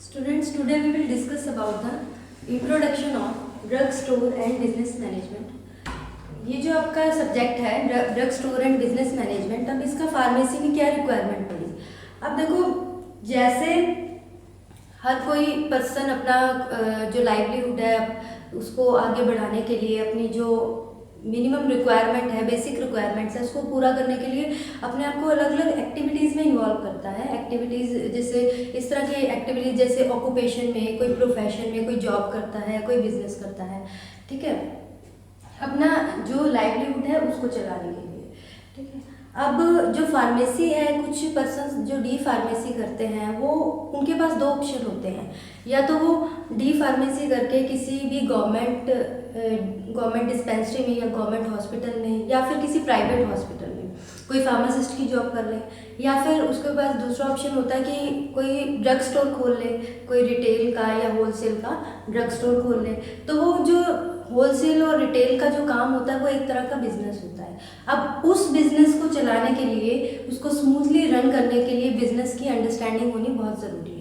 Students, today we will discuss about the introduction of drug store and business management. ये जो आपका subject है drug store and business management, अब इसका pharmacy की क्या रिक्वायरमेंट पड़ी। अब देखो, जैसे हर कोई पर्सन अपना जो लाइवलीहुड है उसको आगे बढ़ाने के लिए अपनी जो मिनिमम रिक्वायरमेंट है, बेसिक रिक्वायरमेंट्स है, उसको पूरा करने के लिए अपने आप को अलग अलग एक्टिविटीज़ में इन्वॉल्व करता है। एक्टिविटीज़ जैसे इस तरह की एक्टिविटीज़ जैसे ऑक्यूपेशन में, कोई प्रोफेशन में, कोई जॉब करता है, कोई बिजनेस करता है, ठीक है, अपना जो लाइवलीहुड है उसको चलाने के लिए, ठीक है। अब जो फार्मेसी है, कुछ पर्सन जो डी फार्मेसी करते हैं वो उनके पास दो ऑप्शन होते हैं। या तो वो डी फार्मेसी करके किसी भी गवर्नमेंट डिस्पेंसरी में या गवर्नमेंट हॉस्पिटल में या फिर किसी प्राइवेट हॉस्पिटल में कोई फार्मासिस्ट की जॉब कर ले, या फिर उसके पास दूसरा ऑप्शन होता है कि कोई ड्रग स्टोर खोल ले, कोई रिटेल का या होलसेल का ड्रग स्टोर खोल ले। तो वो जो होलसेल और रिटेल का जो काम होता है वो एक तरह का बिजनेस होता है। अब उस बिजनेस को चलाने के लिए, उसको स्मूथली रन करने के लिए बिजनेस की अंडरस्टैंडिंग होनी बहुत ज़रूरी है,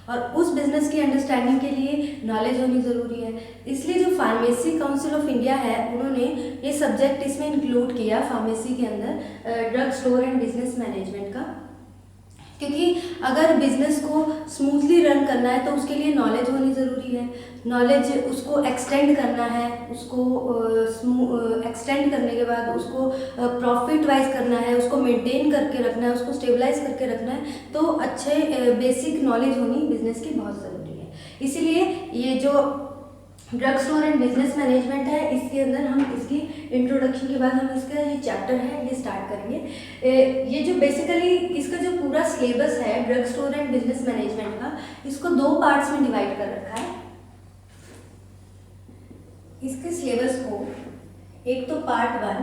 और उस बिजनेस की अंडरस्टैंडिंग के लिए नॉलेज होनी ज़रूरी है। इसलिए जो फार्मेसी काउंसिल ऑफ इंडिया है उन्होंने ये सब्जेक्ट इसमें इंक्लूड किया फार्मेसी के अंदर, drug store and business management का, क्योंकि अगर बिजनेस को स्मूथली रन करना है तो उसके लिए नॉलेज होनी ज़रूरी है। नॉलेज उसको एक्सटेंड करना है, उसको एक्सटेंड करने के बाद उसको प्रॉफिट वाइज करना है, उसको मेंटेन करके रखना है, उसको स्टेबलाइज करके रखना है, तो अच्छे बेसिक नॉलेज होनी बिजनेस की बहुत ज़रूरी है। इसीलिए ये जो drug store and business management है, इसके अंदर हम इसकी इंट्रोडक्शन के बाद हम इसका ये चैप्टर है ये स्टार्ट करेंगे। ये जो बेसिकली इसका जो पूरा सिलेबस है drug store and business management का, इसको दो पार्ट्स में डिवाइड कर रखा है। इसके सिलेबस को एक तो पार्ट 1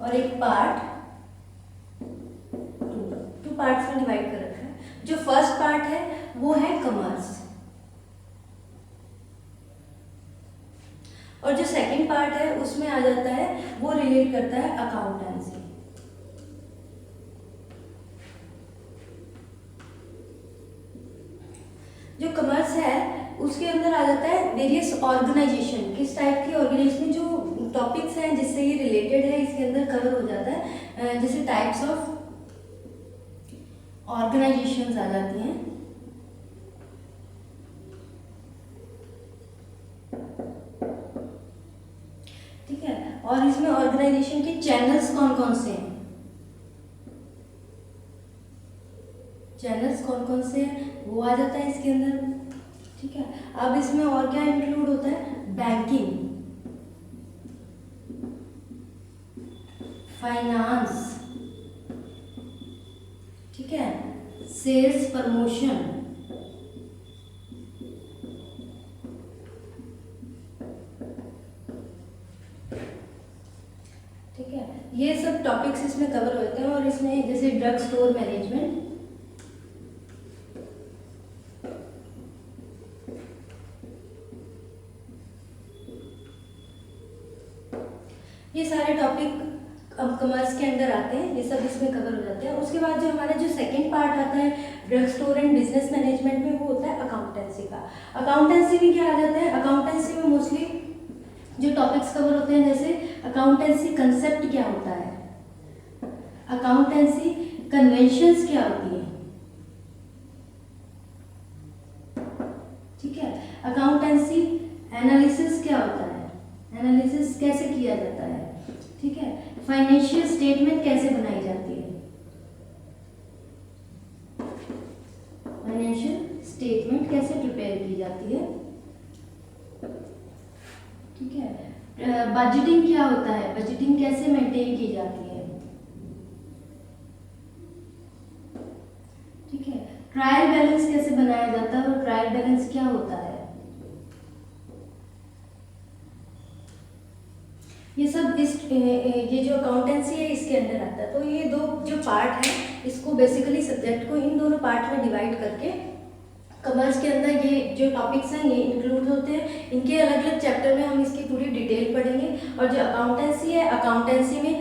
और एक पार्ट 2 पार्ट्स में डिवाइड कर रखा है। जो फर्स्ट पार्ट है वो है कॉमर्स, और जो सेकंड पार्ट है उसमें आ जाता है, वो रिलेट करता है अकाउंटेंसी। जो कॉमर्स है उसके अंदर आ जाता है वेरियस ऑर्गेनाइजेशन, किस टाइप की ऑर्गेनाइजेशन, जो टॉपिक्स हैं जिससे ये रिलेटेड है इसके अंदर कवर हो जाता है। जैसे टाइप्स ऑफ ऑर्गेनाइजेशंस आ जाती हैं, ठीक है, और इसमें ऑर्गेनाइजेशन के चैनल्स कौन कौन से हैं, चैनल्स कौन कौन से हैं वो आ जाता है इसके अंदर, ठीक है। अब इसमें और क्या इंक्लूड होता है, बैंकिंग, फाइनेंस, ठीक है, सेल्स प्रमोशन, ठीक है, ये सब टॉपिक्स इसमें कवर होते हैं। और इसमें जैसे ड्रग स्टोर मैनेजमेंट, ये सारे टॉपिक अब कॉमर्स के अंदर आते हैं, ये सब इसमें कवर हो जाते हैं। उसके बाद जो हमारा जो सेकंड पार्ट आता है drug store and business management में, वो होता है अकाउंटेंसी का। अकाउंटेंसी में क्या आ जाता है, अकाउंटेंसी में मोस्टली जो टॉपिक्स कवर होते हैं, जैसे अकाउंटेंसी कंसेप्ट क्या होता है, अकाउंटेंसी कन्वेंशंस क्या होती है, ठीक है, अकाउंटेंसी एनालिसिस क्या होता है, एनालिसिस कैसे किया जाता है, ठीक है, फाइनेंशियल स्टेटमेंट कैसे बनाई जाती है, फाइनेंशियल स्टेटमेंट कैसे प्रिपेयर की जाती है, ठीक है, बजटिंग क्या होता है, बजटिंग कैसे मेंटेन की जाती है, ठीक है, ट्रायल बैलेंस कैसे बनाया जाता है और ट्रायल बैलेंस क्या होता है, ये सब ये जो अकाउंटेंसी है इसके अंदर आता है। तो ये दो जो पार्ट है, इसको बेसिकली सब्जेक्ट को इन दोनों पार्ट में डिवाइड करके कॉमर्स के अंदर ये जो टॉपिक्स हैं ये इंक्लूड होते हैं। इनके अलग अलग चैप्टर में हम इसकी पूरी डिटेल पढ़ेंगे और जो अकाउंटेंसी है, अकाउंटेंसी में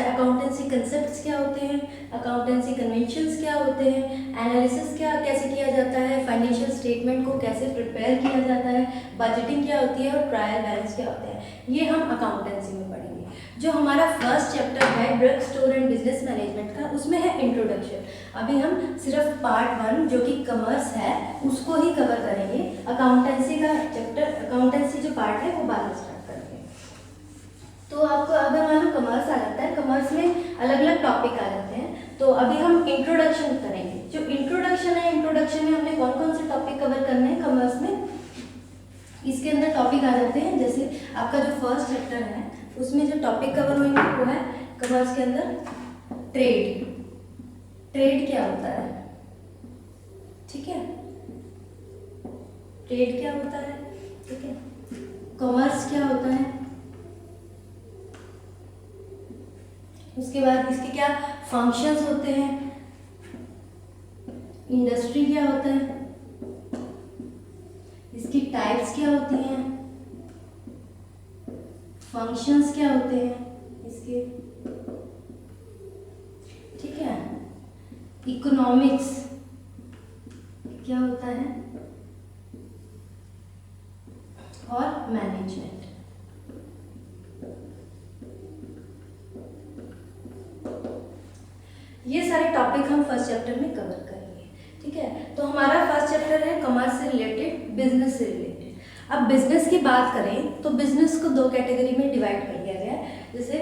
अकाउंटेंसी कंसेप्ट्स क्या होते हैं, अकाउंटेंसी कन्वेंशंस क्या होते हैं, एनालिसिस क्या कैसे किया जाता है, फाइनेंशियल स्टेटमेंट को कैसे प्रिपेयर किया जाता है, बजटिंग क्या होती है और ट्रायल बैलेंस क्या होता है, ये हम अकाउंटेंसी में पढ़ेंगे। जो हमारा फर्स्ट चैप्टर है drug store and business management का, उसमें है इंट्रोडक्शन। अभी हम सिर्फ पार्ट 1 जो कि कॉमर्स है उसको ही कवर करेंगे। अकाउंटेंसी का चैप्टर, अकाउंटेंसी जो पार्ट है वो बाद में स्टार्ट करेंगे। तो आपको अगर मान लो कॉमर्स आ जाता है, कॉमर्स में अलग अलग टॉपिक आ जाते हैं, तो अभी हम इंट्रोडक्शन करेंगे। जो इंट्रोडक्शन है, इंट्रोडक्शन में हमने कौन कौन से टॉपिक कवर करने हैं कॉमर्स में, इसके अंदर टॉपिक आ जाते हैं। जैसे आपका जो फर्स्ट चैप्टर है उसमें जो टॉपिक कवर होंगे वो है कॉमर्स के अंदर ट्रेड। ट्रेड क्या होता है, ठीक है, ट्रेड क्या होता है, ठीक है। कॉमर्स क्या होता है, उसके बाद इसके क्या फंक्शंस होते हैं, इंडस्ट्री क्या होता है, इसकी टाइप्स क्या होती हैं, फंक्शंस क्या होते हैं इसके, ठीक है। इकोनॉमिक्स क्या होता है और मैनेजमेंट। ये सारे टॉपिक हम फर्स्ट चैप्टर में कवर करेंगे, ठीक है। तो हमारा फर्स्ट चैप्टर है कॉमर्स से रिलेटेड, बिजनेस से रिलेटेड। अब बिजनेस की बात करें तो बिजनेस को 2 कैटेगरी में डिवाइड कर दिया गया है। जैसे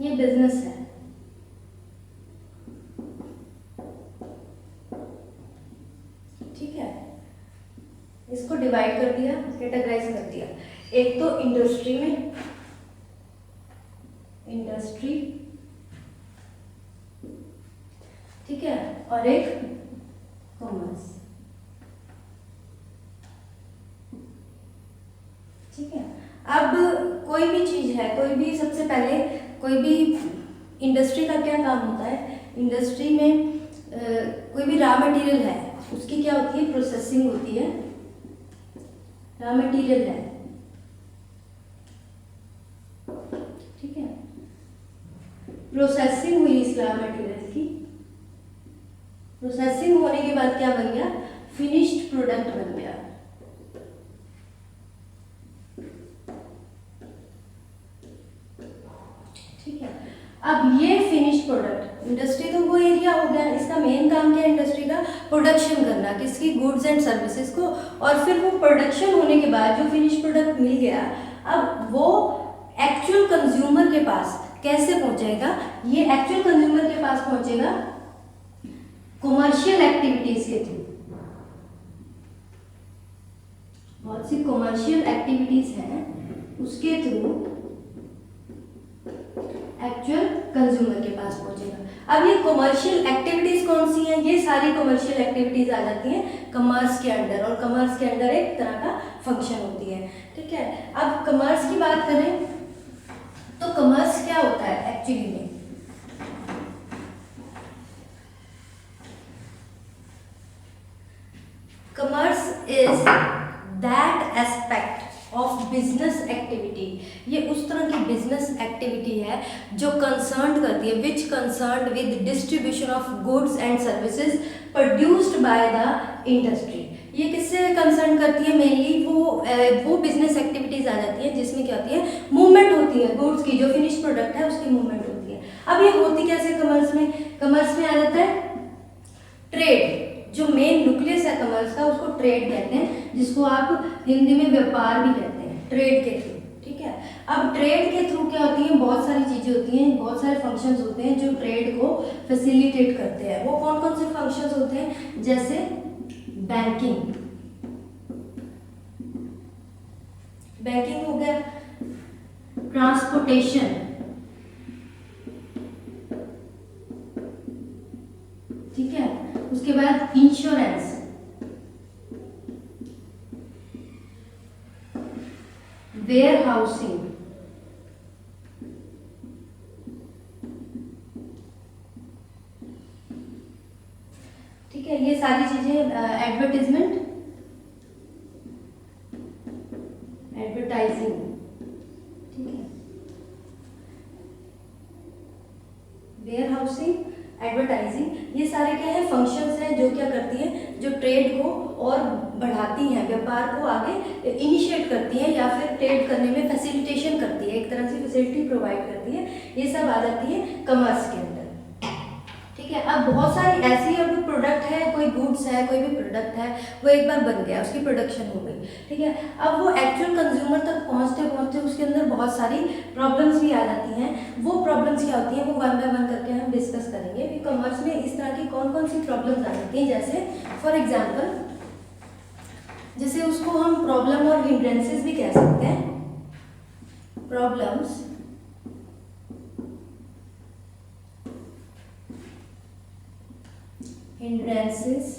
ये बिजनेस है, ठीक है, इसको डिवाइड कर दिया, कैटेगराइज कर दिया। एक तो इंडस्ट्री में, इंडस्ट्री, ठीक है, और एक कॉमर्स, ठीक है। अब कोई भी चीज है, कोई भी, सबसे पहले कोई भी इंडस्ट्री का क्या काम होता है, इंडस्ट्री में कोई भी रॉ मटेरियल है उसकी क्या होती है, प्रोसेसिंग होती है। रॉ मटेरियल है, ठीक है, प्रोसेसिंग हुई इस रॉ मटेरियल की, प्रोसेसिंग होने के बाद क्या बन गया, फिनिश्ड प्रोडक्ट बन गया, ठीक है। अब ये फिनिश प्रोडक्ट, इंडस्ट्री तो वो एरिया हो गया, इसका मेन काम क्या है इंडस्ट्री का, प्रोडक्शन करना किसकी, गुड्स एंड सर्विसेज को। और फिर वो प्रोडक्शन होने के बाद जो फिनिश प्रोडक्ट मिल गया, अब वो एक्चुअल कंज्यूमर के पास कैसे पहुंचेगा, ये एक्चुअल कंज्यूमर के पास पहुंचेगा कॉमर्शियल एक्टिविटीज के थ्रू। बहुत सी कॉमर्शियल एक्टिविटीज हैं उसके थ्रू एक्चुअल कंज्यूमर के पास पहुंचेगा। अब ये कॉमर्शियल एक्टिविटीज कौन सी हैं, ये सारी कॉमर्शियल एक्टिविटीज आ जाती हैं कॉमर्स के अंडर, और कॉमर्स के अंडर एक तरह का फंक्शन होती है, ठीक है। अब कॉमर्स की बात करें तो कॉमर्स क्या होता है एक्चुअली में, commerce is that aspect of business activity. ये उस तरह की बिजनेस एक्टिविटी है जो कंसर्न करती है, which concern with distribution of goods and services produced by the industry. ये किससे कंसर्न करती है, मेनली वो बिजनेस एक्टिविटीज आ जाती है जिसमें क्या होती है, मूवमेंट होती है गुड्स की, जो फिनिश प्रोडक्ट है उसकी मूवमेंट होती है। अब ये होती कैसे कॉमर्स में, कॉमर्स में आ जाता है ट्रेड, जो मेन न्यूक्लियस है कॉमर्स का उसको ट्रेड कहते हैं, जिसको आप हिंदी में व्यापार भी कहते हैं, ट्रेड के थ्रू, ठीक है। अब ट्रेड के थ्रू क्या होती है, बहुत सारी चीजें होती हैं, बहुत सारे फंक्शंस होते हैं जो ट्रेड को फैसिलिटेट करते हैं। वो कौन कौन से फंक्शंस होते हैं, जैसे बैंकिंग, बैंकिंग हो गया, ट्रांसपोर्टेशन, ठीक है, उसके बाद इंश्योरेंस, वेयर हाउसिंग, ठीक है, ये सारी चीजें, एडवर्टाइजिंग, सारे क्या है, फंक्शंस हैं जो क्या करती है, जो ट्रेड को और बढ़ाती हैं, व्यापार को आगे इनिशिएट करती हैं या फिर ट्रेड करने में फैसिलिटेशन करती है, एक तरह से फैसिलिटी प्रोवाइड करती है। ये सब आ जाती है कॉमर्स के अंदर। ठीक है, अब बहुत सारी ऐसी अब प्रोडक्ट है, कोई गुड्स है, कोई भी प्रोडक्ट है, वो एक बार बन गया, उसकी प्रोडक्शन हो गई। ठीक है, अब वो एक्चुअल कंज्यूमर तक पहुंचते पहुंचते उसके अंदर बहुत सारी प्रॉब्लम्स भी आ जाती हैं। वो प्रॉब्लम्स क्या होती हैं, वो वन बाय वन करके हम डिस्कस करेंगे कि कॉमर्स में इस तरह की कौन कौन सी प्रॉब्लम्स आ जाती हैं। जैसे फॉर एग्जाम्पल, जैसे उसको हम प्रॉब्लम और हिंड्रेंसेस भी कह सकते हैं। प्रॉब्लम्स, हिंड्रेंसेस,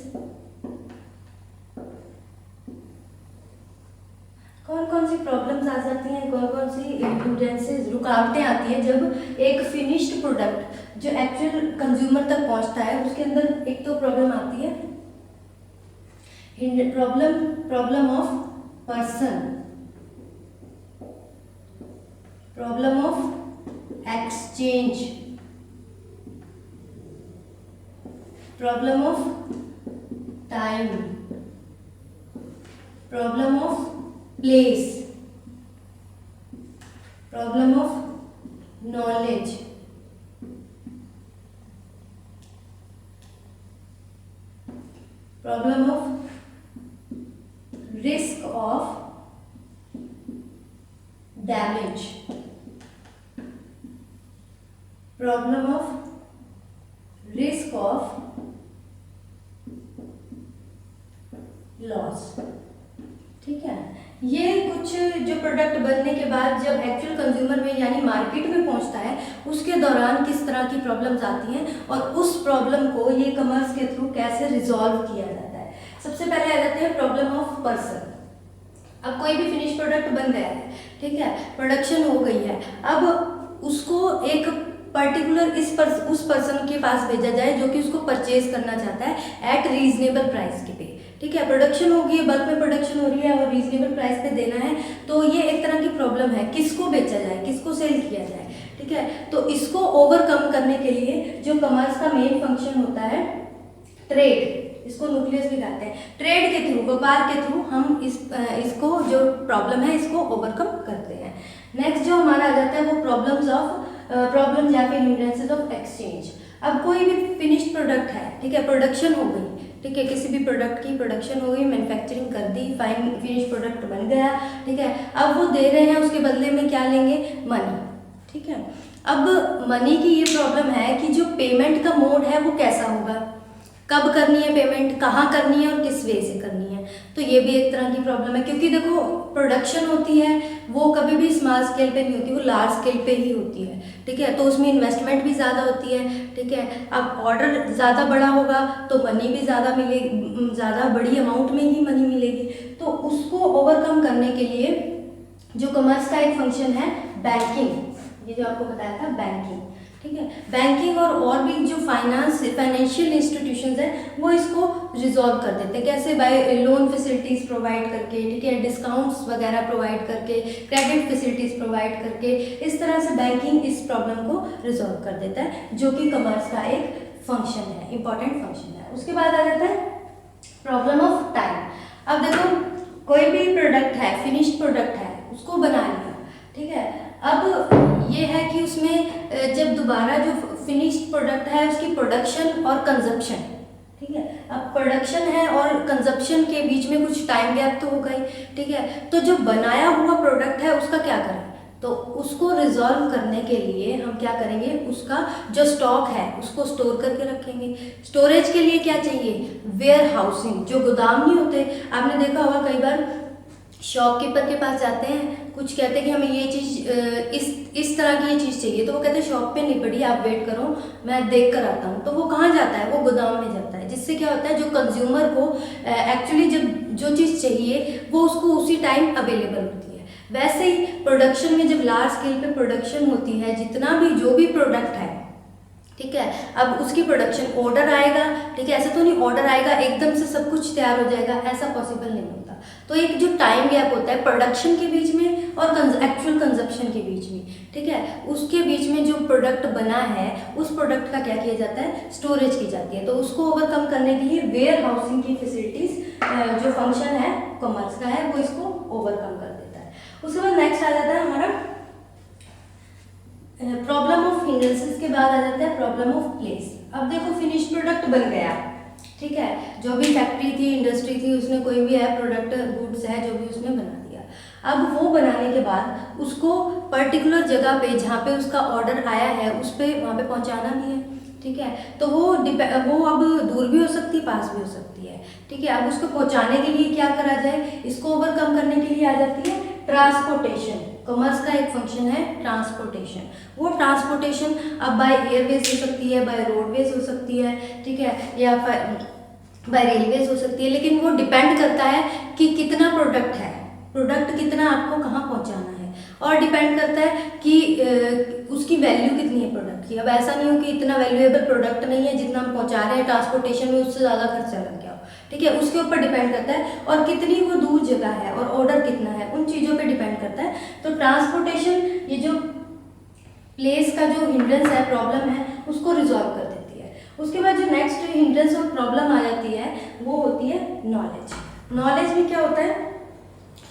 कौन कौन सी प्रॉब्लम्स आ जाती हैं, कौन कौन सी हिंड्रेंसेस, रुकावटें आती हैं जब एक फिनिश्ड प्रोडक्ट जो एक्चुअल कंज्यूमर तक पहुंचता है उसके अंदर एक तो प्रॉब्लम आती है problem of person, problem of exchange, problem of time, problem of place, problem of knowledge, problem of risk of damage, problem of risk of loss. ठीक है, ये कुछ जो प्रोडक्ट बनने के बाद जब एक्चुअल कंज्यूमर में यानी मार्केट में पहुंचता है उसके दौरान किस तरह की प्रॉब्लम्स आती हैं और उस प्रॉब्लम को ये कॉमर्स के थ्रू कैसे रिजॉल्व किया जाता है। सबसे पहले आ जाते हैं प्रॉब्लम ऑफ पर्सन। अब कोई भी फिनिश प्रोडक्ट बन गया है, ठीक है, प्रोडक्शन हो गई है, अब उसको एक पर्टिकुलर उस पर्सन के पास भेजा जाए जो कि उसको परचेज करना चाहता है एट रीजनेबल प्राइस के पे। ठीक है, प्रोडक्शन हो गई है, बल्क में प्रोडक्शन हो रही है और रीजनेबल प्राइस पे देना है, तो ये एक तरह की प्रॉब्लम है, किसको बेचा जाए, किसको सेल किया जाए। ठीक है, तो इसको ओवरकम करने के लिए जो कॉमर्स का मेन फंक्शन होता है ट्रेड, इसको न्यूक्लियस भी कहते हैं, ट्रेड के थ्रू, व्यापार के थ्रू हम इसको जो प्रॉब्लम है इसको ओवरकम करते हैं। नेक्स्ट जो हमारा आ जाता है वो प्रॉब्लम्स या फिर हिंड्रेंसेस ऑफ एक्सचेंज। अब कोई भी फिनिश्ड प्रोडक्ट है, ठीक है, प्रोडक्शन हो गई, ठीक है, किसी भी प्रोडक्ट की प्रोडक्शन हो गई, मैन्युफैक्चरिंग कर दी, फाइन फिनिश प्रोडक्ट बन गया, ठीक है, अब वो दे रहे हैं, उसके बदले में क्या लेंगे, मनी। ठीक है, अब मनी की ये प्रॉब्लम है कि जो पेमेंट का मोड है वो कैसा होगा, कब करनी है पेमेंट, कहाँ करनी है और किस वे से करनी है, तो ये भी एक तरह की प्रॉब्लम है। क्योंकि देखो प्रोडक्शन होती है वो कभी भी स्मॉल स्केल पे नहीं होती, वो लार्ज स्केल पे ही होती है। ठीक है, तो उसमें इन्वेस्टमेंट भी ज़्यादा होती है। ठीक है, अब ऑर्डर ज़्यादा बड़ा होगा तो मनी भी ज़्यादा मिलेगी, ज़्यादा बड़ी अमाउंट में ही मनी मिलेगी। तो उसको ओवरकम करने के लिए जो कॉमर्स का एक फंक्शन है बैंकिंग, ये जो आपको बताया था बैंकिंग, ठीक है, बैंकिंग और भी जो फाइनेंशियल इंस्टीट्यूशंस हैं वो इसको रिजॉल्व कर देते हैं। कैसे, बाय लोन फैसिलिटीज़ प्रोवाइड करके, ठीक है, डिस्काउंट्स वगैरह प्रोवाइड करके, क्रेडिट फैसिलिटीज़ प्रोवाइड करके, इस तरह से बैंकिंग इस प्रॉब्लम को रिजॉल्व कर देता है, जो कि कॉमर्स का एक फंक्शन है, इंपॉर्टेंट फंक्शन है। उसके बाद आ जाता है प्रॉब्लम ऑफ टाइम। अब देखो कोई भी प्रोडक्ट है, फिनिश्ड प्रोडक्ट है, उसको बना लिया, ठीक है, अब ये है कि उसमें जब दोबारा जो फिनिश्ड प्रोडक्ट है उसकी प्रोडक्शन और कंजप्शन, ठीक है, अब प्रोडक्शन है और कंजप्शन के बीच में कुछ टाइम गैप तो होगा ही, ठीक है, तो जो बनाया हुआ प्रोडक्ट है उसका क्या करें, तो उसको रिजॉल्व करने के लिए हम क्या करेंगे, उसका जो स्टॉक है उसको स्टोर करके रखेंगे। स्टोरेज के लिए क्या चाहिए, वेयर हाउसिंग, जो गोदाम नहीं होते, आपने देखा होगा कई बार शॉपकीपर के पास जाते हैं, कुछ कहते हैं कि हमें ये चीज़ इस तरह की ये चीज़ चाहिए, तो वो कहते हैं शॉप पे नहीं पड़ी, आप वेट करो मैं देख कर आता हूँ, तो वो कहाँ जाता है, वो गोदाम में जाता है, जिससे क्या होता है जो कंज्यूमर को एक्चुअली जब जो चीज़ चाहिए वो उसको उसी टाइम अवेलेबल होती है। वैसे ही प्रोडक्शन में जब लार्ज स्केल पे प्रोडक्शन होती है, जितना भी जो भी प्रोडक्ट है, ठीक है, अब उसकी प्रोडक्शन ऑर्डर आएगा, ठीक है, ऐसा तो नहीं ऑर्डर आएगा एकदम से सब कुछ तैयार हो जाएगा, ऐसा पॉसिबल नहीं होता। तो एक जो टाइम गैप होता है प्रोडक्शन के बीच में और एक्चुअल कंजप्शन के बीच में, ठीक है, उसके बीच में जो प्रोडक्ट बना है उस प्रोडक्ट का क्या किया जाता है, स्टोरेज की जाती है। तो उसको ओवरकम करने के लिए वेयर हाउसिंग की फैसिलिटीज जो फंक्शन है कॉमर्स का है वो इसको ओवरकम कर देता है। उसके बाद नेक्स्ट आ जाता है हमारा प्रॉब्लम ऑफ हिंड्रेंसेस के बाद आ जाता है प्रॉब्लम ऑफ प्लेस। अब देखो फिनिश प्रोडक्ट बन गया, ठीक है, जो भी फैक्ट्री थी, इंडस्ट्री थी, उसने कोई भी है प्रोडक्ट, गुड्स है, जो भी उसने बना दिया। अब वो बनाने के बाद उसको पर्टिकुलर जगह पे जहाँ पे उसका ऑर्डर आया है उस पर वहाँ पे पहुँचाना भी है, ठीक है। तो वो अब दूर भी हो सकती है, पास भी हो सकती है, ठीक है। अब उसको पहुँचाने के लिए क्या करा जाए, इसको ओवरकम करने के लिए आ जाती है ट्रांसपोर्टेशन। कॉमर्स का एक फंक्शन है ट्रांसपोर्टेशन। वो ट्रांसपोर्टेशन अब बाय एयरवेज हो सकती है, बाय रोडवेज हो सकती है, ठीक है, या बाय रेलवेज हो सकती है, लेकिन वो डिपेंड करता है कि कितना प्रोडक्ट है, प्रोडक्ट कितना आपको कहाँ पहुँचाना है, और डिपेंड करता है कि उसकी वैल्यू कितनी है प्रोडक्ट की। अब ऐसा नहीं हो कि इतना वैल्यूएबल प्रोडक्ट नहीं है, जितना हम पहुँचा रहे हैं ट्रांसपोर्टेशन में उससे ज़्यादा खर्चा लग गया हो, ठीक है, उसके ऊपर डिपेंड करता है, और कितनी वो दूर जगह है और ऑर्डर कितना है, उन चीज़ों पे डिपेंड करता है। तो ट्रांसपोर्टेशन ये जो प्लेस का जो हिंड्रेंस है, प्रॉब्लम है, उसको रिजॉल्व कर देती है। उसके बाद जो नेक्स्ट हिंड्रेंस और प्रॉब्लम आ जाती है वो होती है नॉलेज। नॉलेज में क्या होता है,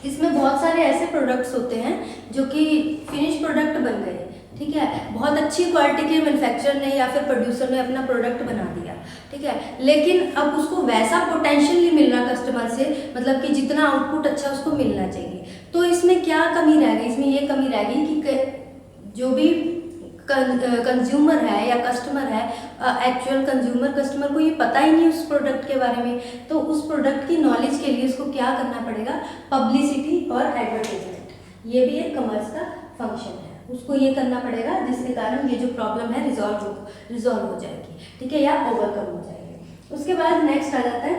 इसमें बहुत सारे ऐसे प्रोडक्ट्स होते हैं जो कि फिनिश प्रोडक्ट बन गए, ठीक है, बहुत अच्छी क्वालिटी के मैन्युफैक्चरर ने या फिर प्रोड्यूसर ने अपना प्रोडक्ट बना दिया, ठीक है, लेकिन अब उसको वैसा पोटेंशियल नहीं मिल रहा कस्टमर से, मतलब कि जितना आउटपुट अच्छा उसको मिलना चाहिए। तो इसमें क्या कमी रह गई, इसमें ये कमी रह गई कि जो भी कंज्यूमर है या कस्टमर है, एक्चुअल कंज्यूमर कस्टमर को ये पता ही नहीं उस प्रोडक्ट के बारे में, तो उस प्रोडक्ट की नॉलेज के लिए उसको क्या करना पड़ेगा, पब्लिसिटी और एडवर्टाइजमेंट। ये भी एक कॉमर्स का फंक्शन है, उसको ये करना पड़ेगा जिसके कारण ये जो प्रॉब्लम है रिजॉल्व हो जाएगी, ठीक है, या ओवरकम हो जाएगी। उसके बाद नेक्स्ट आ जाता है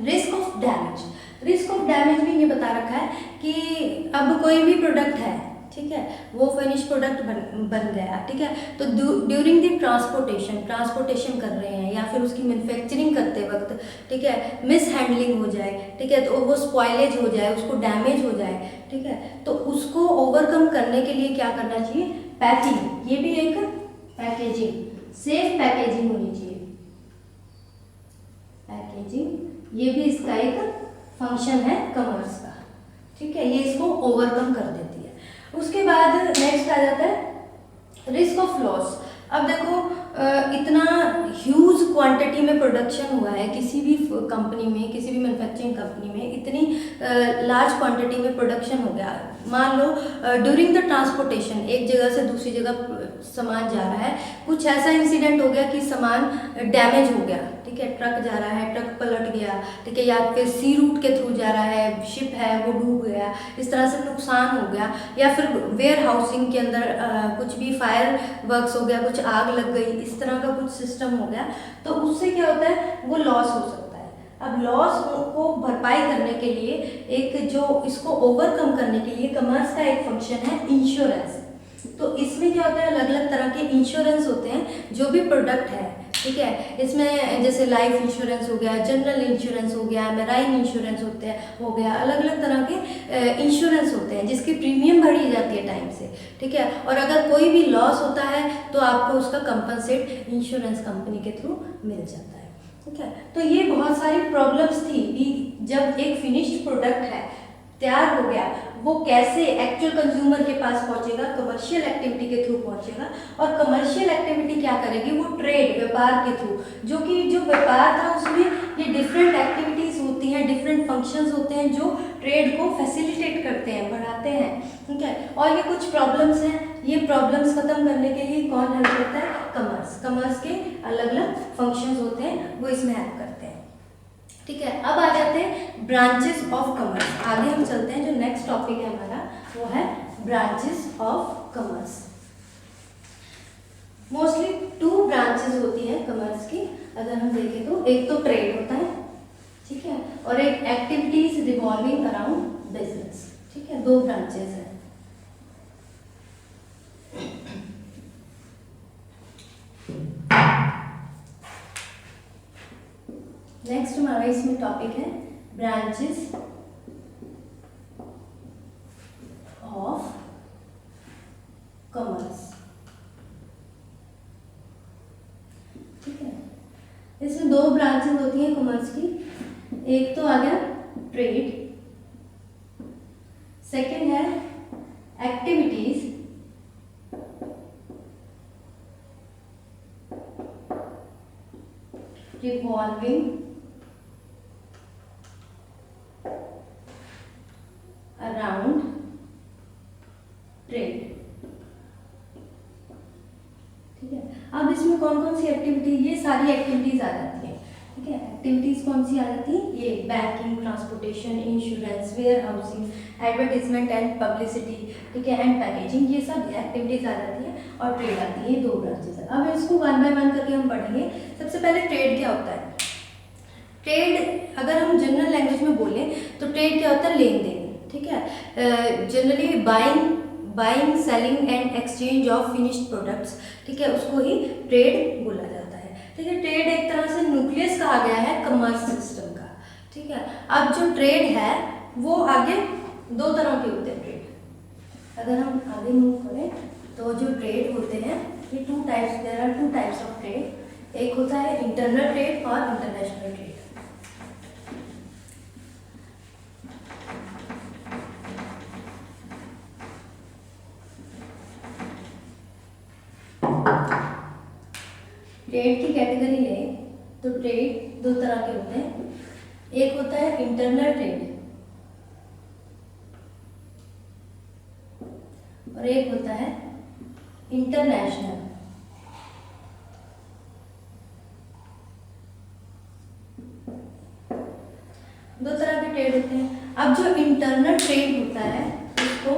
risk of damage. Risk of damage में ये बता रखा है कि अब कोई भी प्रोडक्ट है, ठीक है, वो फिनिश प्रोडक्ट बन गया, ठीक है, तो ड्यूरिंग द ट्रांसपोर्टेशन कर रहे हैं या फिर उसकी मैन्युफैक्चरिंग करते वक्त, ठीक है, मिस हैंडलिंग हो जाए, ठीक है, तो वो स्पॉइलेज हो जाए, उसको डैमेज हो जाए, ठीक है, तो उसको ओवरकम करने के लिए क्या करना चाहिए, पैकिंग। ये भी एक पैकेजिंग, सेफ पैकेजिंग होनी चाहिए, पैकेजिंग, ये भी इसका एक फंक्शन है कॉमर्स का, ठीक है, ये इसको ओवरकम कर देती है। उसके बाद नेक्स्ट आ जाता है रिस्क ऑफ लॉस। अब देखो इतना ह्यूज क्वांटिटी में प्रोडक्शन हुआ है किसी भी कंपनी में, किसी भी मैन्युफैक्चरिंग कंपनी में इतनी लार्ज क्वांटिटी में प्रोडक्शन हो गया। मान लो ड्यूरिंग द ट्रांसपोर्टेशन एक जगह से दूसरी जगह सामान जा रहा है, कुछ ऐसा इंसिडेंट हो गया कि सामान डैमेज हो गया, ठीक है, ट्रक जा रहा है, ट्रक पलट गया, ठीक है, या फिर सी रूट के थ्रू जा रहा है, शिप है वो डूब गया, इस तरह से नुकसान हो गया, या फिर वेयर हाउसिंग के अंदर कुछ भी फायर वर्क्स हो गया, कुछ आग लग गई, इस तरह का कुछ सिस्टम हो गया, तो उससे क्या होता है, वो लॉस हो सकता है। अब लॉस को भरपाई करने के लिए एक जो इसको ओवरकम करने के लिए कॉमर्स का एक फंक्शन है इंश्योरेंस। तो इसमें क्या होता है, अलग अलग तरह के इंश्योरेंस होते हैं जो भी प्रोडक्ट है, ठीक है, इसमें जैसे लाइफ इंश्योरेंस हो गया, जनरल इंश्योरेंस हो गया, मैराइन इंश्योरेंस हो गया, अलग अलग तरह के इंश्योरेंस होते हैं जिसकी प्रीमियम भरी जाती है टाइम से, ठीक है, और अगर कोई भी लॉस होता है तो आपको उसका कंपनसेट इंश्योरेंस कंपनी के थ्रू मिल जाता है, ठीक है। तो ये बहुत सारी प्रॉब्लम्स थी कि जब एक फिनिश्ड प्रोडक्ट है तैयार हो गया, वो कैसे एक्चुअल कंज्यूमर के पास पहुंचेगा, कमर्शियल एक्टिविटी के थ्रू पहुंचेगा, और कमर्शियल एक्टिविटी क्या करेगी, वो ट्रेड, व्यापार के थ्रू, जो कि जो व्यापार था उसमें ये डिफरेंट एक्टिविटीज होती हैं, डिफरेंट फंक्शंस होते हैं जो ट्रेड को फैसिलिटेट करते हैं, बढ़ाते हैं, ठीक है, और ये कुछ प्रॉब्लम्स हैं, ये प्रॉब्लम्स खत्म करने के लिए कौन हेल्प करता है, कॉमर्स के अलग अलग फंक्शंस होते हैं, वो इसमें हेल्प करते हैं, ठीक है। अब आ जाते हैं ब्रांचेस ऑफ कॉमर्स। आगे हम चलते हैं, जो नेक्स्ट टॉपिक है हमारा वो है branches of commerce. Mostly 2 branches होती हैं कॉमर्स की, अगर हम देखें तो एक तो ट्रेड होता है, ठीक है, और एक एक्टिविटीज रिवॉल्विंग अराउंड बिजनेस, ठीक है, 2 ब्रांचेस हैं। नेक्स्ट हमारा इसमें टॉपिक है ब्रांचेस इसमें दो ब्रांचेस होती हैं कॉमर्स की। एक तो आ गया ट्रेड, सेकंड है एक्टिविटीज, revolving around trade। ठीक है, अब इसमें कौन कौन सी एक्टिविटी, ये सारी एक्टिविटीज आ जाती हैं। ठीक है, एक्टिविटीज कौन सी आ जाती है, ये banking, transportation, insurance, warehousing, advertisement and publicity, ठीक है, एंड पैकेजिंग, ये सब एक्टिविटीज आ जाती है और ट्रेड आती है। ये दो ब्रांचेस है। अब इसको वन बाय वन करके हम पढ़ेंगे। सबसे पहले ट्रेड क्या होता है। ट्रेड अगर हम जनरल लैंग्वेज में बोलें तो ट्रेड क्या होता है, लेन देन। ठीक है, generally buying selling and exchange of finished products, ठीक है, उसको ही ट्रेड बोला जाता है। ठीक है, ट्रेड एक तरह से न्यूक्लियस कहा गया है कमर्स सिस्टम का। ठीक है, अब जो ट्रेड है वो आगे दो तरह के होते हैं ट्रेड। अगर हम आगे मूव करें तो जो ट्रेड होते हैं ये there are two types of trade. एक होता है इंटरनल ट्रेड और इंटरनेशनल ट्रेड। ट्रेड की कैटेगरी लें तो ट्रेड दो तरह के होते हैं। एक होता है इंटरनल ट्रेड और एक होता है इंटरनेशनल। दो तरह के ट्रेड होते हैं। अब जो इंटरनल ट्रेड होता है उसको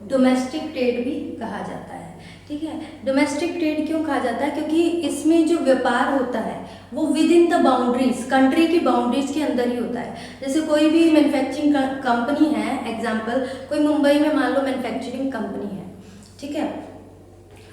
डोमेस्टिक ट्रेड भी कहा जाता है। ठीक है, डोमेस्टिक ट्रेड क्यों कहा जाता है, क्योंकि इसमें जो व्यापार होता है वो with in the boundaries, country की बाउंड्रीज के अंदर ही होता है। जैसे कोई भी मैन्युफैक्चरिंग कंपनी है, एग्जांपल कोई मुंबई में मान लो मैन्युफैक्चरिंग कंपनी है। ठीक है,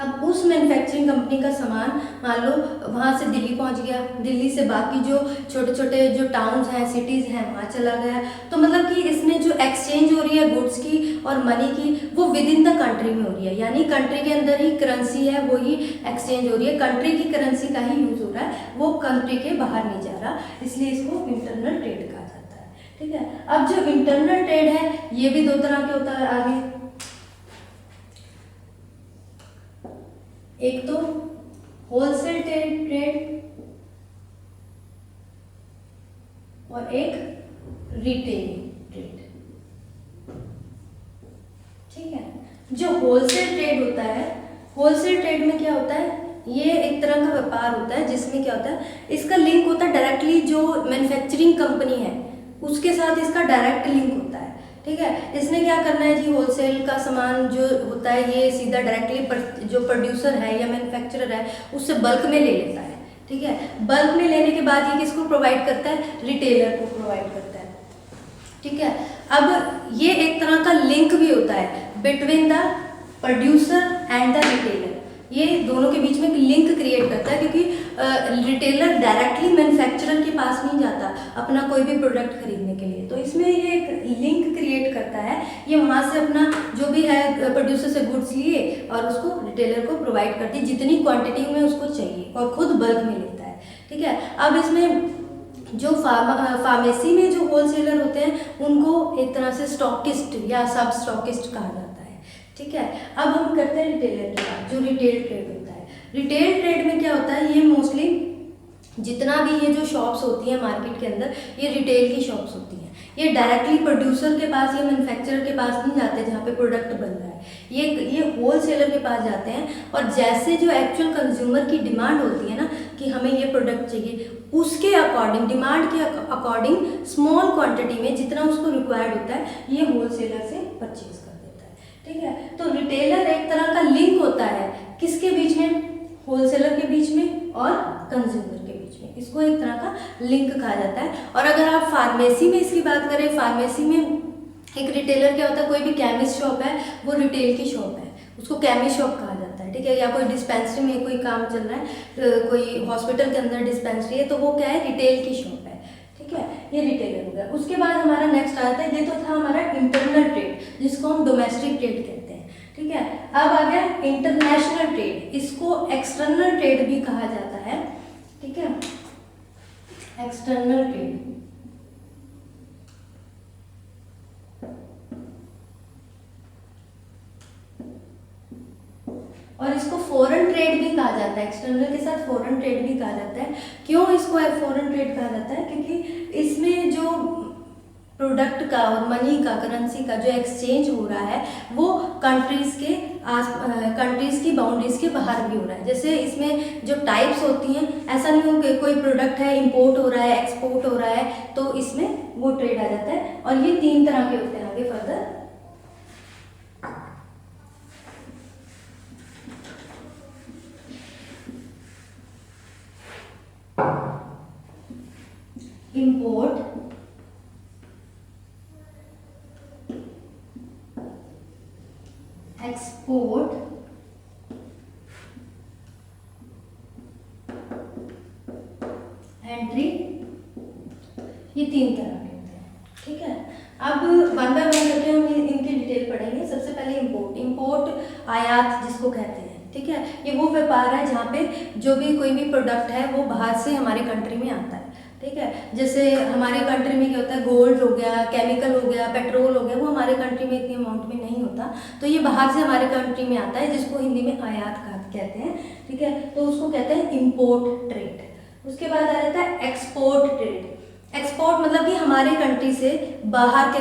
अब उस मैन्युफैक्चरिंग कंपनी का सामान मान लो वहाँ से दिल्ली पहुँच गया, दिल्ली से बाकी जो छोटे छोटे जो टाउन्स हैं, सिटीज़ हैं, वहाँ चला गया। तो मतलब कि इसमें जो एक्सचेंज हो रही है गुड्स की और मनी की वो विद इन द कंट्री में हो रही है, यानी कंट्री के अंदर ही करेंसी है वो ही एक्सचेंज हो रही है, कंट्री की करेंसी का ही यूज़ हो रहा है, वो कंट्री के बाहर नहीं जा रहा, इसलिए इसको इंटरनल ट्रेड कहा जाता है। ठीक है, अब जो इंटरनल ट्रेड है ये भी दो तरह के होता है आगे। एक तो होलसेल ट्रेड और एक रिटेल ट्रेड। ठीक है, जो होलसेल ट्रेड होता है, होलसेल ट्रेड में क्या होता है, ये एक तरह का व्यापार होता है जिसमें क्या होता है, इसका लिंक होता है डायरेक्टली जो मैन्युफैक्चरिंग कंपनी है उसके साथ इसका डायरेक्ट लिंक होता है। ठीक है, इसने क्या करना है जी, होलसेल का सामान जो होता है ये सीधा डायरेक्टली जो प्रोड्यूसर है या मैन्युफैक्चरर है उससे बल्क में ले लेता है। ठीक है, बल्क में लेने के बाद ये किसको प्रोवाइड करता है, रिटेलर को प्रोवाइड करता है। ठीक है, अब ये एक तरह का लिंक भी होता है between the producer and the retailer, ये दोनों के बीच में एक लिंक क्रिएट करता है, क्योंकि रिटेलर डायरेक्टली मैन्युफैक्चरर के पास नहीं जाता अपना कोई भी प्रोडक्ट खरीदने के लिए, तो इसमें ये एक लिंक क्रिएट करता है। ये वहाँ से अपना जो भी है प्रोड्यूसर से गुड्स लिए और उसको रिटेलर को प्रोवाइड करती है जितनी क्वांटिटी में उसको चाहिए और खुद बल्क में लेता है। ठीक है, अब इसमें जो फार्मेसी में जो होलसेलर होते हैं उनको एक तरह से स्टॉकिस्ट या सब स्टॉकिस्ट कहा जाता है। ठीक है, अब हम करते हैं रिटेलर की बात, जो रिटेल ट्रेड होता है। रिटेल ट्रेड में क्या होता है, ये मोस्टली जितना भी ये जो शॉप्स होती हैं मार्केट के अंदर ये रिटेल की शॉप्स होती हैं, ये डायरेक्टली प्रोड्यूसर के पास या मैन्युफैक्चरर के पास नहीं जाते जहाँ पे प्रोडक्ट बन रहा है, ये होलसेलर के पास जाते हैं और जैसे जो एक्चुअल कंज्यूमर की डिमांड होती है ना कि हमें ये प्रोडक्ट चाहिए, उसके अकॉर्डिंग, डिमांड के अकॉर्डिंग स्मॉल क्वांटिटी में जितना उसको रिक्वायर्ड होता है ये होलसेलर से परचेज कर देता है। ठीक है, तो रिटेलर एक तरह का लिंक होता है किसके बीच में, होलसेलर के बीच में और कंज्यूमर के बीच में, इसको एक तरह का लिंक कहा जाता है। और अगर आप फार्मेसी में इसकी बात करें, फार्मेसी में एक रिटेलर क्या होता है, कोई भी केमिस्ट शॉप है वो रिटेल की शॉप है, उसको केमिस्ट शॉप कहा जाता है। ठीक है, या कोई डिस्पेंसरी में कोई काम चल रहा है, कोई हॉस्पिटल के अंदर डिस्पेंसरी है तो वो क्या है, रिटेल की शॉप है। ठीक है, ये रिटेलर हो गया। उसके बाद हमारा नेक्स्ट आता है, ये तो था हमारा इंटरनल ट्रेड जिसको हम डोमेस्टिक ट्रेड कहते हैं। ठीक है, अब आ गया इंटरनेशनल ट्रेड, इसको एक्सटर्नल ट्रेड भी कहा जाता है। ठीक है, एक्सटर्नल ट्रेड। और इसको फॉरेन ट्रेड भी कहा जाता है, एक्सटर्नल के साथ फॉरेन ट्रेड भी कहा जाता है। क्यों इसको फॉरेन ट्रेड कहा जाता है? क्योंकि इसमें जो प्रोडक्ट का और मनी का, करेंसी का जो एक्सचेंज हो रहा है वो कंट्रीज की बाउंड्रीज के बाहर भी हो रहा है। जैसे इसमें जो टाइप्स होती हैं, ऐसा नहीं हो कि कोई प्रोडक्ट है इंपोर्ट हो रहा है, एक्सपोर्ट हो रहा है, तो इसमें वो ट्रेड आ जाता है। और ये 3 तरह के होते हैं आगे फर्दर। इंपोर्ट, एक्सपोर्ट, एंट्री, ये 3 तरह के होते हैं। ठीक है, अब वन बाय वन करके हम इनकी डिटेल पढ़ेंगे। सबसे पहले इंपोर्ट। इंपोर्ट आयात जिसको कहते हैं। ठीक है, ये वो व्यापार है जहाँ पे जो भी कोई भी प्रोडक्ट है वो बाहर से हमारे कंट्री में आता है। ठीक है, जैसे हमारे कंट्री में क्या होता है, गोल्ड हो गया, केमिकल हो गया, पेट्रोल हो गया, वो हमारे कंट्री में इतनी अमाउंट में नहीं होता, तो ये बाहर से हमारे कंट्री में आता है, जिसको हिंदी में आयात कहते हैं। ठीक है, तो उसको कहते हैं इंपोर्ट ट्रेड। उसके बाद आ जाता है एक्सपोर्ट ट्रेड। एक्सपोर्ट मतलब कि हमारे कंट्री से बाहर के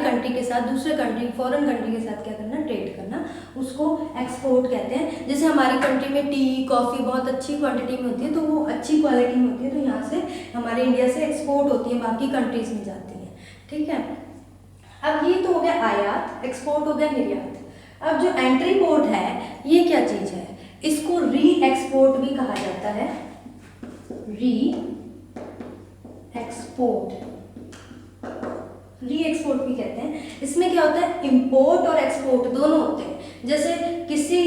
कंट्री के साथ दूसरे कंट्री, फॉरेन कंट्री के साथ क्या करना, ट्रेड करना, उसको एक्सपोर्ट कहते हैं। जैसे हमारी कंट्री में टी, कॉफ़ी बहुत अच्छी क्वांटिटी में होती है, तो वो अच्छी क्वालिटी में होती है, तो यहाँ से हमारे इंडिया से एक्सपोर्ट होती है, बाकी कंट्रीज में जाती है। ठीक है, अब ये तो हो गया आयात, एक्सपोर्ट हो गया निर्यात। अब जो एंट्री पोर्ट है, ये क्या चीज़ है? इसको री एक्सपोर्ट भी कहा जाता है, री एक्सपोर्ट भी कहते हैं। इसमें क्या होता है, इंपोर्ट और एक्सपोर्ट दोनों होते हैं। जैसे किसी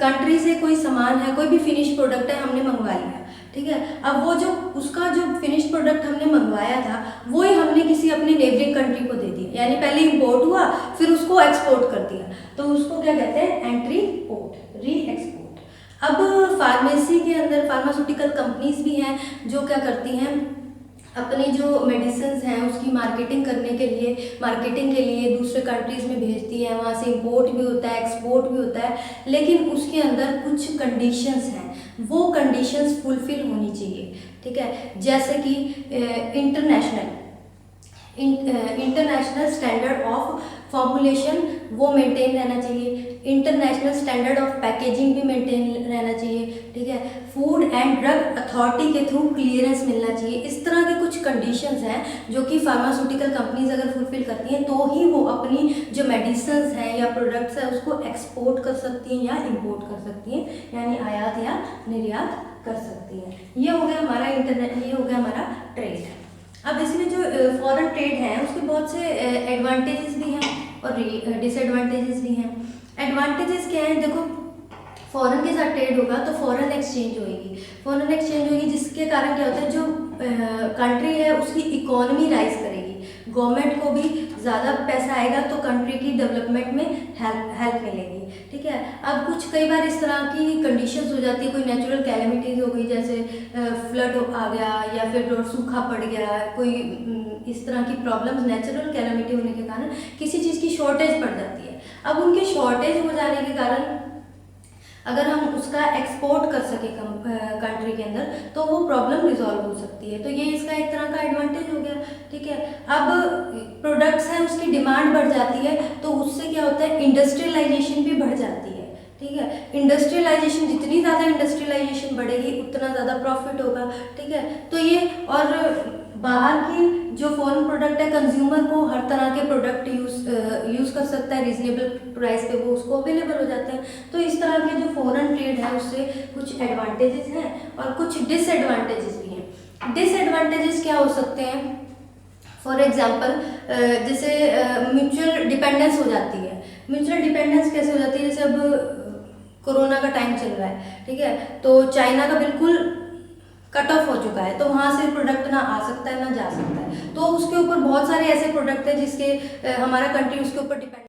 कंट्री से कोई सामान है, कोई भी फिनिश प्रोडक्ट है, हमने मंगवा लिया। ठीक है, अब वो जो उसका जो फिनिश प्रोडक्ट हमने मंगवाया था, वो ही हमने किसी अपनी नेबरिंग कंट्री को दे दिया, यानी पहले इंपोर्ट हुआ फिर उसको एक्सपोर्ट कर दिया, तो उसको क्या कहते हैं, एंट्री पोर्ट, री एक्सपोर्ट। अब फार्मेसी के अंदर फार्मास्यूटिकल कंपनीज भी हैं जो क्या करती हैं, अपनी जो मेडिसिन हैं उसकी मार्केटिंग के लिए दूसरे कंट्रीज़ में भेजती है, वहाँ से इंपोर्ट भी होता है, एक्सपोर्ट भी होता है, लेकिन उसके अंदर कुछ कंडीशंस हैं, वो कंडीशंस फुलफिल होनी चाहिए। ठीक है, जैसे कि इंटरनेशनल स्टैंडर्ड ऑफ फॉर्मुलेशन वो मेंटेन रहना चाहिए, इंटरनेशनल स्टैंडर्ड ऑफ पैकेजिंग भी मेंटेन रहना चाहिए। ठीक है, फूड एंड ड्रग अथॉरिटी के थ्रू क्लियरेंस मिलना चाहिए। इस तरह के कुछ कंडीशंस हैं जो कि फार्मास्यूटिकल कंपनीज अगर फुलफिल करती हैं तो ही वो अपनी जो मेडिसिन हैं या प्रोडक्ट्स हैं उसको एक्सपोर्ट कर सकती हैं या इंपोर्ट कर सकती हैं, यानी आयात या निर्यात कर सकती हैं। ये हो गया हमारा ट्रेड। अब इसमें जो फॉरेन ट्रेड है उसके बहुत से एडवांटेजेस भी हैं और डिसएडवांटेजेस भी हैं। एडवांटेजेस क्या हैं, देखो फॉरेन के साथ ट्रेड होगा तो फॉरेन एक्सचेंज होगी, जिसके कारण क्या होता है, जो कंट्री है उसकी इकोनॉमी राइज करेगी, गवर्नमेंट को भी ज़्यादा पैसा आएगा तो कंट्री की डेवलपमेंट में हेल्प मिलेगी। ठीक है, अब कुछ कई बार इस तरह की कंडीशंस हो जाती है, कोई नेचुरल कैलेमिटीज़ हो गई, जैसे फ्लड आ गया या फिर सूखा पड़ गया, कोई इस तरह की प्रॉब्लम्स नेचुरल कैलेमिटी होने के कारण किसी चीज़ की शॉर्टेज पड़ जाती है। अब उनके शॉर्टेज हो जाने के कारण अगर हम उसका एक्सपोर्ट कर सके कंट्री के अंदर तो वो प्रॉब्लम रिजॉल्व हो सकती है, तो ये इसका एक तरह का एडवांटेज हो गया। ठीक है, अब प्रोडक्ट्स हैं उसकी डिमांड बढ़ जाती है तो उससे क्या होता है, इंडस्ट्रियलाइजेशन भी बढ़ जाती है। ठीक है, इंडस्ट्रियलाइजेशन, जितनी ज़्यादा इंडस्ट्रियलाइजेशन बढ़ेगी उतना ज़्यादा प्रॉफिट होगा। ठीक है, तो ये और बाहर की जो फॉरेन प्रोडक्ट है, कंज्यूमर को हर तरह के प्रोडक्ट यूज़ कर सकता है, रीजनेबल प्राइस पे वो उसको अवेलेबल हो जाते हैं। तो इस तरह के जो फॉरेन ट्रेड है उससे कुछ एडवांटेजेस हैं और कुछ डिसएडवांटेजेस भी हैं। डिसएडवांटेजेस क्या हो सकते हैं, फॉर एग्जांपल जैसे म्यूचुअल डिपेंडेंस हो जाती है। म्यूचुअल डिपेंडेंस कैसे हो जाती है, जैसे अब कोरोना का टाइम चल रहा है, ठीक है, तो चाइना का बिल्कुल कट ऑफ हो चुका है, तो वहाँ से प्रोडक्ट ना आ सकता है ना जा सकता है, तो उसके ऊपर बहुत सारे ऐसे प्रोडक्ट हैं जिसके हमारा कंट्री उसके ऊपर डिपेंड